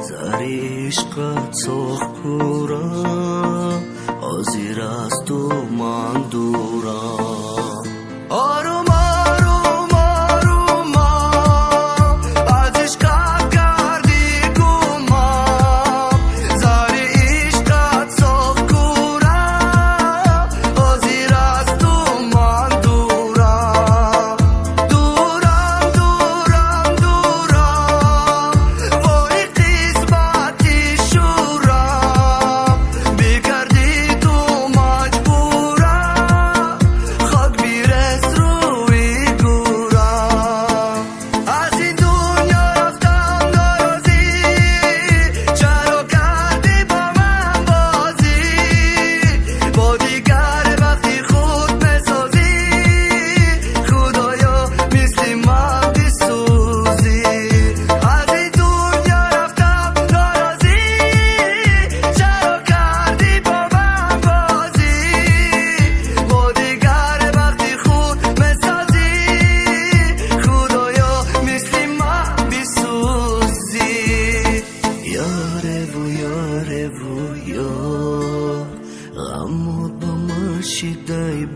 زری عشقت سخورا آزیر از تو من دورا آروم آروم آروم از عشقت کردی گمم زری عشقت سخورا آزیر از تو من دورا دورم دورم دورم وای قسمتی شورم بکردی تو مجبورم خاک بیرس روی گورم از این دنیا رفتم ناراضی چرا کردی با من بازی با دیگر وقتی خود بسازی خدایا مثل من بسوزی از این دنیا رفتم ناراضی چرا کردی با من بازی با دیگر وقتی خود بسازی خدایا مثل من بسوزی یاره و یاره و یار غمت با من شیدای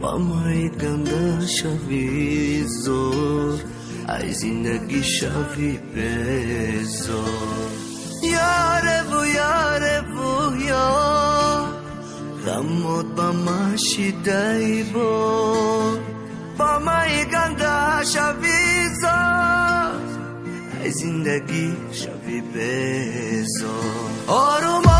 با من گنده شوی زور ای زندگی شوی بزار یاره و یاره و یار غمت با من شیدای با من گنده شوی زور ای زندگی شوی بزار آروم